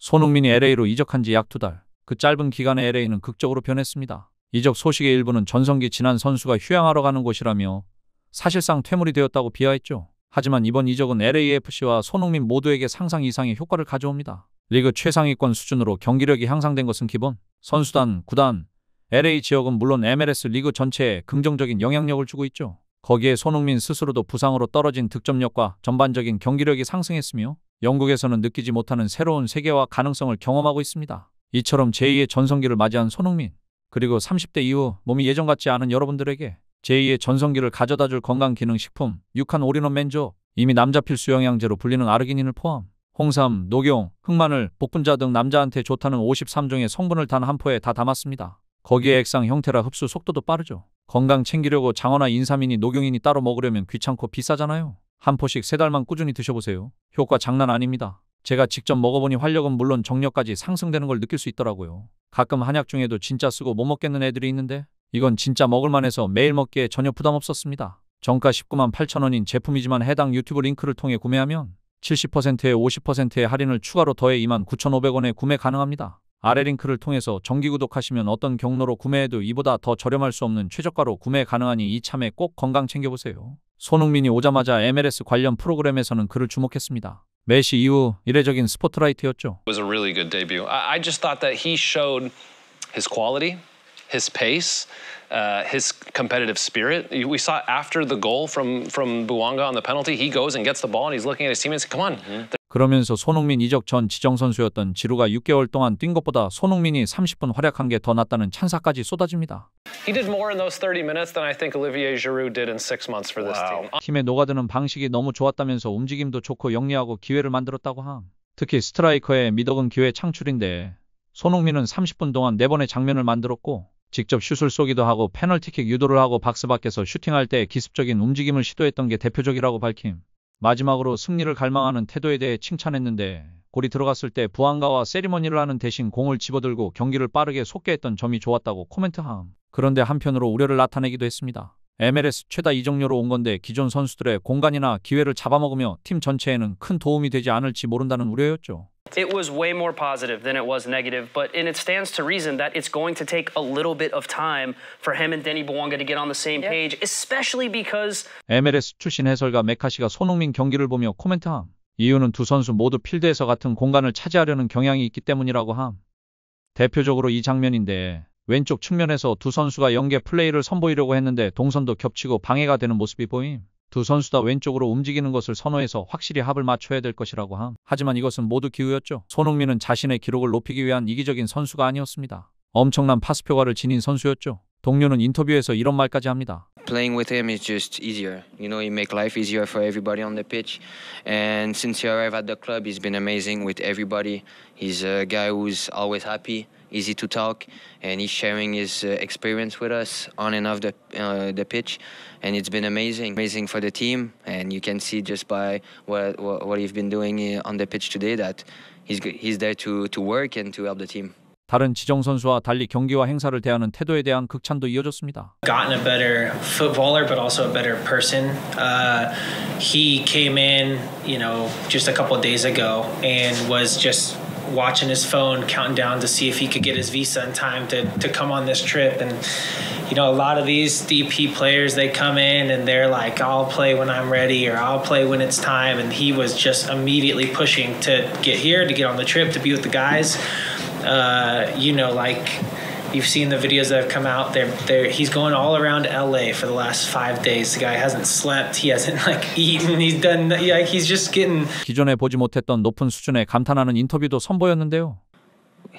손흥민이 LA로 이적한 지 약 2달. 그 짧은 기간에 LA는 극적으로 변했습니다. 이적 소식의 일부는 전성기 지난 선수가 휴양하러 가는 곳이라며 사실상 퇴물이 되었다고 비하했죠. 하지만 이번 이적은 LAFC와 손흥민 모두에게 상상 이상의 효과를 가져옵니다. 리그 최상위권 수준으로 경기력이 향상된 것은 기본, 선수단, 구단, LA 지역은 물론 MLS 리그 전체에 긍정적인 영향력을 주고 있죠. 거기에 손흥민 스스로도 부상으로 떨어진 득점력과 전반적인 경기력이 상승했으며 영국에서는 느끼지 못하는 새로운 세계화 가능성을 경험하고 있습니다. 이처럼 제2의 전성기를 맞이한 손흥민, 그리고 30대 이후 몸이 예전 같지 않은 여러분들에게 제2의 전성기를 가져다줄 건강기능식품 6한 올인원 맨조, 이미 남자 필수 영양제로 불리는 아르기닌을 포함, 홍삼, 녹용, 흑마늘, 복분자 등 남자한테 좋다는 53종의 성분을 단 한 포에 다 담았습니다. 거기에 액상 형태라 흡수 속도도 빠르죠. 건강 챙기려고 장어나 인삼이니 녹용이니 따로 먹으려면 귀찮고 비싸잖아요. 한 포씩 3달만 꾸준히 드셔보세요. 효과 장난 아닙니다. 제가 직접 먹어보니 활력은 물론 정력까지 상승되는 걸 느낄 수 있더라고요. 가끔 한약 중에도 진짜 쓰고 못 먹겠는 애들이 있는데 이건 진짜 먹을만해서 매일 먹기에 전혀 부담 없었습니다. 정가 19만 8천 원인 제품이지만 해당 유튜브 링크를 통해 구매하면 70%에 50%의 할인을 추가로 더해 2만 9,500원에 구매 가능합니다. 아래 링크를 통해서 정기구독하시면 어떤 경로로 구매해도 이보다 더 저렴할 수 없는 최저가로 구매 가능하니 이참에 꼭 건강 챙겨보세요. 손흥민이 오자마자 MLS 관련 프로그램에서는 그를 주목했습니다. 메시 이후 이례적인 스포트라이트였죠. It was a really good debut. I just thought that he showed his quality, his pace, his competitive spirit. We saw after the goal from Bouanga on the penalty, he goes and gets the ball and he's looking at his teammates. Come on. 그러면서 손흥민 이적 전 지정선수였던 지루가 6개월 동안 뛴 것보다 손흥민이 30분 활약한 게 더 낫다는 찬사까지 쏟아집니다. He did more in those 30 minutes than I think Olivier Giroud did in 6 months for this team. 팀에 녹아드는 방식이 너무 좋았다면서 움직임도 좋고 영리하고 기회를 만들었다고 함. 특히 스트라이커의 미덕은 기회 창출인데 손흥민은 30분 동안 4번의 장면을 만들었고 직접 슛을 쏘기도 하고 페널티킥 유도를 하고 박스 밖에서 슈팅할 때 기습적인 움직임을 시도했던 게 대표적이라고 밝힘. 마지막으로 승리를 갈망하는 태도에 대해 칭찬했는데 골이 들어갔을 때 부안가와 세리머니를 하는 대신 공을 집어들고 경기를 빠르게 속게 했던 점이 좋았다고 코멘트함. 그런데 한편으로 우려를 나타내기도 했습니다. MLS 최다 이적료로 온 건데 기존 선수들의 공간이나 기회를 잡아먹으며 팀 전체에는 큰 도움이 되지 않을지 모른다는 우려였죠. It was way more positive than it was negative, but it stands to reason that it's going to take a little bit of time for him and Danny Bouanga to get on the same page, especially because MLS 출신 해설가 메카시가 손흥민 경기를 보며 코멘트함. 이유는 두 선수 모두 필드에서 같은 공간을 차지하려는 경향이 있기 때문이라고 함. 대표적으로 이 장면인데 왼쪽 측면에서 두 선수가 연계 플레이를 선보이려고 했는데 동선도 겹치고 방해가 되는 모습이 보임. 두 선수 다 왼쪽으로 움직이는 것을 선호해서 확실히 합을 맞춰야 될 것이라고 함. 하지만 이것은 모두 기우였죠. 손흥민은 자신의 기록을 높이기 위한 이기적인 선수가 아니었습니다. 엄청난 파수표가를 지닌 선수였죠. 동료는 인터뷰에서 이런 말까지 합니다. Playing with him is just easier. You know, he make life easier for everybody on the pitch. And since he arrived at the club, he's been amazing with everybody. He's a guy who's always happy, easy to talk, and he's sharing his experience with us on and off the pitch. And it's been amazing for the team. And you can see just by what he's been doing on the pitch today that he's there to work and to help the team. 다른 지정 선수와 달리 경기와 행사를 대하는 태도에 대한 극찬도 이어졌습니다. Gotten a better footballer, but also a better person. He came in, just a couple of days ago, and was just watching his phone, counting down to see if he could get his visa in time to come on this trip. And a lot of these DP players, they come in and they're like, I'll play when I'm ready, or I'll play when it's time. And he was just immediately pushing to get here, to get on the trip, to be with the guys. Like you've seen the videos that have come out there. He's going all around LA for the last 5 days. The guy hasn't slept. He hasn't eaten. He's just getting. 기존에 보지 못했던 높은 수준에 감탄하는 인터뷰도 선보였는데요.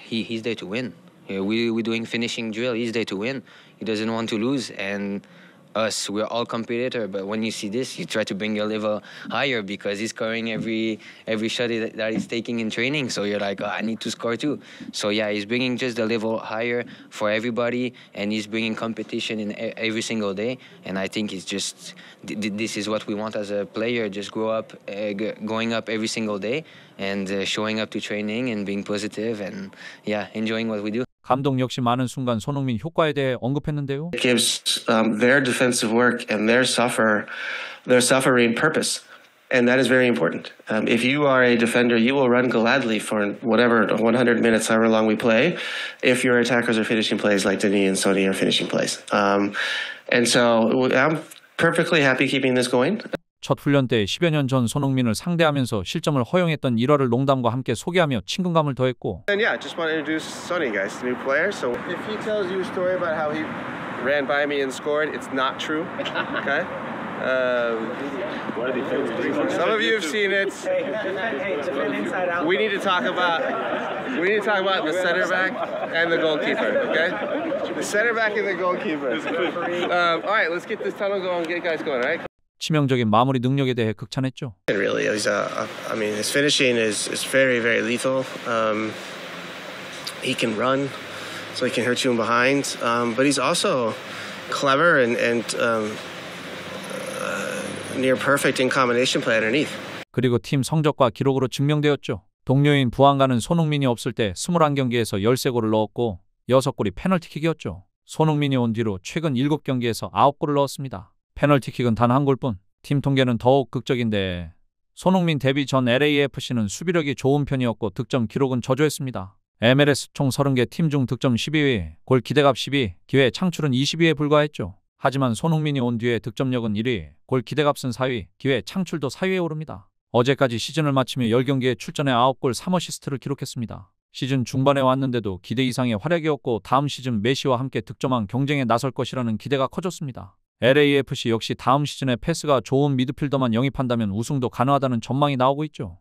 He's there to win. We're doing finishing drill. He's there to win. He doesn't want to lose. And us, we're all competitor, but when you see this, you try to bring your level higher because he's scoring every shot that he's taking in training. So you're like, I need to score too. So yeah, he's bringing just the level higher for everybody, and he's bringing competition in every single day. And I think it's just this is what we want as a player: just going up every single day, and showing up to training and being positive, and yeah, enjoying what we do. 감독 역시 많은 순간 손흥민 효과에 대해 언급했는데요. It gives their defensive work and their suffering purpose. And that is very important. If you are a defender, you will run gladly for whatever 100 minutes, however long we play, if your attackers are finishing plays like Denis and Sonny are finishing plays. And so I'm perfectly happy keeping this going. 첫 훈련 때 10여 년 전 손흥민을 상대하면서 실점을 허용했던 일화를 농담과 함께 소개하며 친근감을 더했고 And yeah, just want to introduce Sonny, guys, new player. So if he tells you a story about how he ran by me and scored, it's not true. Okay. Some of you have seen it. We need to talk about the center back and the goalkeeper. Okay, the center back and the goalkeeper. All right, let's get this tunnel going. Get guys going. All right. 치명적인 마무리 능력에 대해 극찬했죠. Really, he's I mean, his finishing is very, very lethal. He can run, so he can hurt you in behind. But he's also clever and near perfect in combination play underneath. 그리고 팀 성적과 기록으로 증명되었죠. 동료인 부안가는 손흥민이 없을 때 21경기에서 13골을 넣었고 6골이 페널티킥이었죠. 손흥민이 온 뒤로 최근 7경기에서 9골을 넣었습니다. 페널티킥은 단 1골뿐. 팀 통계는 더욱 극적인데 손흥민 데뷔 전 LAFC는 수비력이 좋은 편이었고 득점 기록은 저조했습니다. MLS 총 30개 팀 중 득점 12위, 골 기대값 12위, 기회 창출은 20위에 불과했죠. 하지만 손흥민이 온 뒤에 득점력은 1위, 골 기대값은 4위, 기회 창출도 4위에 오릅니다. 어제까지 시즌을 마치며 10경기에 출전해 9골 3어시스트를 기록했습니다. 시즌 중반에 왔는데도 기대 이상의 활약이었고 다음 시즌 메시와 함께 득점왕 경쟁에 나설 것이라는 기대가 커졌습니다. LAFC 역시 다음 시즌에 패스가 좋은 미드필더만 영입한다면 우승도 가능하다는 전망이 나오고 있죠.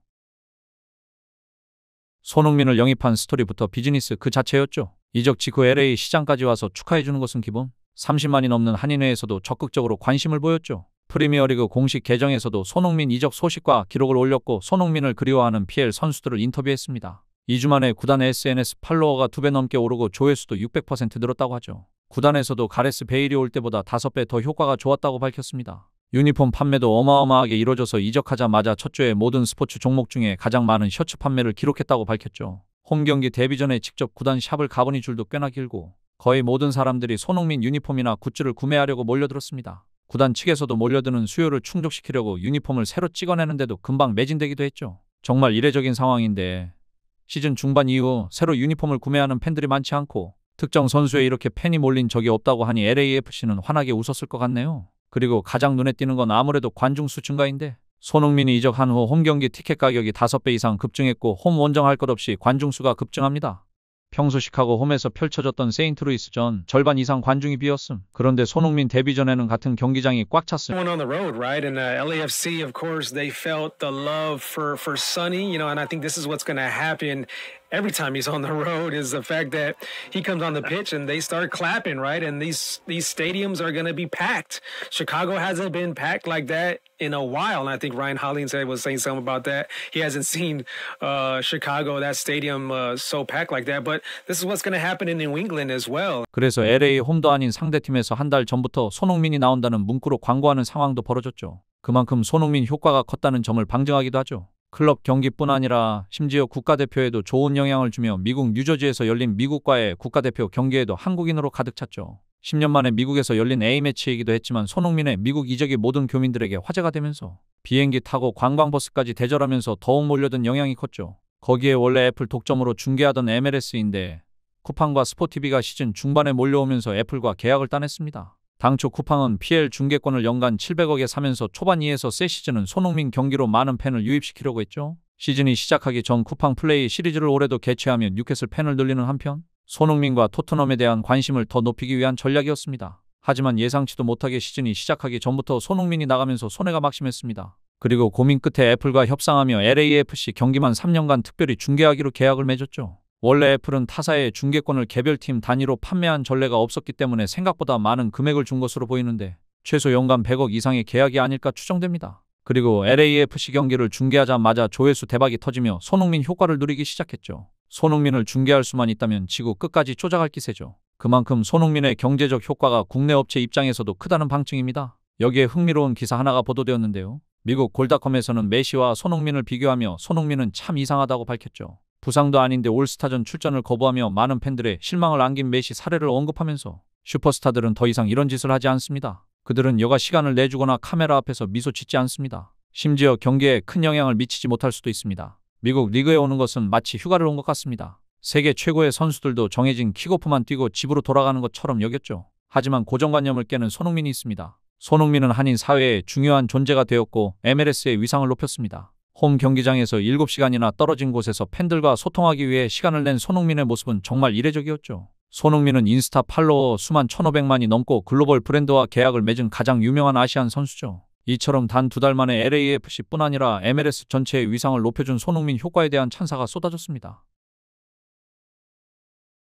손흥민을 영입한 스토리부터 비즈니스 그 자체였죠. 이적 직후 LA 시장까지 와서 축하해주는 것은 기본. 30만이 넘는 한인회에서도 적극적으로 관심을 보였죠. 프리미어리그 공식 계정에서도 손흥민 이적 소식과 기록을 올렸고 손흥민을 그리워하는 PL 선수들을 인터뷰했습니다. 2주 만에 구단 SNS 팔로워가 2배 넘게 오르고 조회수도 600% 늘었다고 하죠. 구단에서도 가레스 베일이 올 때보다 5배 더 효과가 좋았다고 밝혔습니다. 유니폼 판매도 어마어마하게 이뤄져서 이적하자마자 첫 주에 모든 스포츠 종목 중에 가장 많은 셔츠 판매를 기록했다고 밝혔죠. 홈경기 데뷔 전에 직접 구단 샵을 가보니 줄도 꽤나 길고 거의 모든 사람들이 손흥민 유니폼이나 굿즈를 구매하려고 몰려들었습니다. 구단 측에서도 몰려드는 수요를 충족시키려고 유니폼을 새로 찍어내는데도 금방 매진되기도 했죠. 정말 이례적인 상황인데 시즌 중반 이후 새로 유니폼을 구매하는 팬들이 많지 않고 특정 선수에 이렇게 팬이 몰린 적이 없다고 하니 LAFC는 환하게 웃었을 것 같네요. 그리고 가장 눈에 띄는 건 아무래도 관중수 증가인데 손흥민이 이적한 후 홈경기 티켓 가격이 5배 이상 급증했고 홈 원정할 것 없이 관중수가 급증합니다. 평소 시카고 홈에서 펼쳐졌던 세인트루이스전 절반 이상 관중이 비었음. 그런데 손흥민 데뷔 전에는 같은 경기장이 꽉 찼음. On the road, right? And LAFC, of course, they felt the love for Sonny, you know, and I think this is what's going to happen every time he's on the road is the fact that he comes on the pitch and they start clapping, right? And these stadiums are going to be packed. Chicago hasn't been packed like that in a while, and I think Ryan Hollins was saying something about that. He hasn't seen Chicago, that stadium so packed like that, but this is what's going to happen in New England as well. 그래서 LA 홈도 아닌 상대팀에서 한 달 전부터 손흥민이 나온다는 문구로 광고하는 상황도 벌어졌죠. 그만큼 손흥민 효과가 컸다는 점을 방증하기도 하죠. 클럽 경기뿐 아니라 심지어 국가대표에도 좋은 영향을 주며 미국 뉴저지에서 열린 미국과의 국가대표 경기에도 한국인으로 가득 찼죠. 10년 만에 미국에서 열린 A매치이기도 했지만 손흥민의 미국 이적이 모든 교민들에게 화제가 되면서 비행기 타고 관광버스까지 대절하면서 더욱 몰려든 영향이 컸죠. 거기에 원래 애플 독점으로 중계하던 MLS인데 쿠팡과 스포티비가 시즌 중반에 몰려오면서 애플과 계약을 따냈습니다. 당초 쿠팡은 PL 중계권을 연간 700억에 사면서 초반 2에서 새 시즌은 손흥민 경기로 많은 팬을 유입시키려고 했죠. 시즌이 시작하기 전 쿠팡 플레이 시리즈를 올해도 개최하며 뉴캐슬 팬을 늘리는 한편 손흥민과 토트넘에 대한 관심을 더 높이기 위한 전략이었습니다. 하지만 예상치도 못하게 시즌이 시작하기 전부터 손흥민이 나가면서 손해가 막심했습니다. 그리고 고민 끝에 애플과 협상하며 LAFC 경기만 3년간 특별히 중계하기로 계약을 맺었죠. 원래 애플은 타사의 중계권을 개별팀 단위로 판매한 전례가 없었기 때문에 생각보다 많은 금액을 준 것으로 보이는데 최소 연간 100억 이상의 계약이 아닐까 추정됩니다. 그리고 LAFC 경기를 중계하자마자 조회수 대박이 터지며 손흥민 효과를 누리기 시작했죠. 손흥민을 중계할 수만 있다면 지구 끝까지 쫓아갈 기세죠. 그만큼 손흥민의 경제적 효과가 국내 업체 입장에서도 크다는 방증입니다. 여기에 흥미로운 기사 하나가 보도되었는데요. 미국 골닷컴에서는 메시와 손흥민을 비교하며 손흥민은 참 이상하다고 밝혔죠. 부상도 아닌데 올스타전 출전을 거부하며 많은 팬들의 실망을 안긴 메시 사례를 언급하면서 슈퍼스타들은 더 이상 이런 짓을 하지 않습니다. 그들은 여가 시간을 내주거나 카메라 앞에서 미소 짓지 않습니다. 심지어 경기에 큰 영향을 미치지 못할 수도 있습니다. 미국 리그에 오는 것은 마치 휴가를 온 것 같습니다. 세계 최고의 선수들도 정해진 킥오프만 뛰고 집으로 돌아가는 것처럼 여겼죠. 하지만 고정관념을 깨는 손흥민이 있습니다. 손흥민은 한인 사회의 중요한 존재가 되었고 MLS의 위상을 높였습니다. 홈 경기장에서 7시간이나 떨어진 곳에서 팬들과 소통하기 위해 시간을 낸 손흥민의 모습은 정말 이례적이었죠. 손흥민은 인스타 팔로워 수만 1,500만이 넘고 글로벌 브랜드와 계약을 맺은 가장 유명한 아시안 선수죠. 이처럼 단 2달 만에 LAFC뿐 아니라 MLS 전체의 위상을 높여준 손흥민 효과에 대한 찬사가 쏟아졌습니다.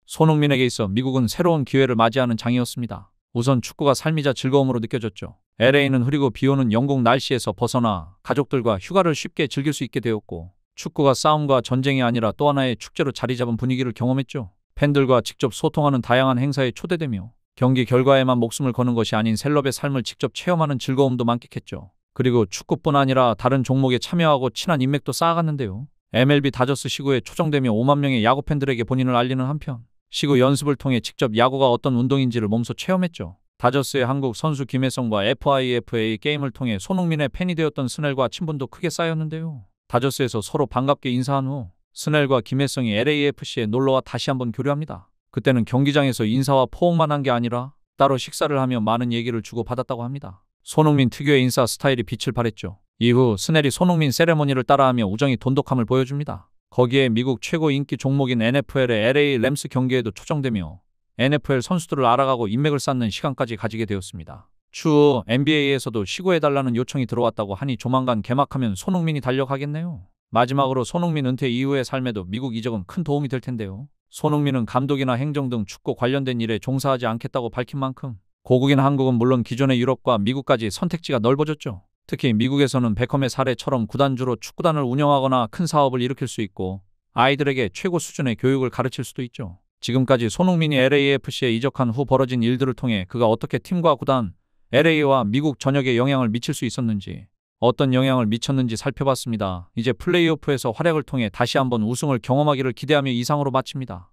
손흥민에게 있어 미국은 새로운 기회를 맞이하는 장이었습니다. 우선 축구가 삶이자 즐거움으로 느껴졌죠. LA는 흐리고 비오는 영국 날씨에서 벗어나 가족들과 휴가를 쉽게 즐길 수 있게 되었고, 축구가 싸움과 전쟁이 아니라 또 하나의 축제로 자리 잡은 분위기를 경험했죠. 팬들과 직접 소통하는 다양한 행사에 초대되며 경기 결과에만 목숨을 거는 것이 아닌 셀럽의 삶을 직접 체험하는 즐거움도 만끽했죠. 그리고 축구뿐 아니라 다른 종목에 참여하고 친한 인맥도 쌓아갔는데요. MLB 다저스 시구에 초청되며 5만 명의 야구 팬들에게 본인을 알리는 한편, 시구 연습을 통해 직접 야구가 어떤 운동인지를 몸소 체험했죠. 다저스의 한국 선수 김혜성과 FIFA 게임을 통해 손흥민의 팬이 되었던 스넬과 친분도 크게 쌓였는데요. 다저스에서 서로 반갑게 인사한 후 스넬과 김혜성이 LAFC에 놀러와 다시 한번 교류합니다. 그때는 경기장에서 인사와 포옹만 한 게 아니라 따로 식사를 하며 많은 얘기를 주고받았다고 합니다. 손흥민 특유의 인싸 스타일이 빛을 발했죠. 이후 스넬이 손흥민 세레모니를 따라하며 우정이 돈독함을 보여줍니다. 거기에 미국 최고 인기 종목인 NFL의 LA 램스 경기에도 초청되며 NFL 선수들을 알아가고 인맥을 쌓는 시간까지 가지게 되었습니다. 추후 NBA에서도 시구해달라는 요청이 들어왔다고 하니 조만간 개막하면 손흥민이 달려가겠네요. 마지막으로 손흥민 은퇴 이후의 삶에도 미국 이적은 큰 도움이 될 텐데요. 손흥민은 감독이나 행정 등 축구 관련된 일에 종사하지 않겠다고 밝힌 만큼 고국인 한국은 물론 기존의 유럽과 미국까지 선택지가 넓어졌죠. 특히 미국에서는 베컴의 사례처럼 구단주로 축구단을 운영하거나 큰 사업을 일으킬 수 있고 아이들에게 최고 수준의 교육을 가르칠 수도 있죠. 지금까지 손흥민이 LAFC에 이적한 후 벌어진 일들을 통해 그가 어떻게 팀과 구단, LA와 미국 전역에 영향을 미칠 수 있었는지, 어떤 영향을 미쳤는지 살펴봤습니다. 이제 플레이오프에서 활약을 통해 다시 한번 우승을 경험하기를 기대하며 이상으로 마칩니다.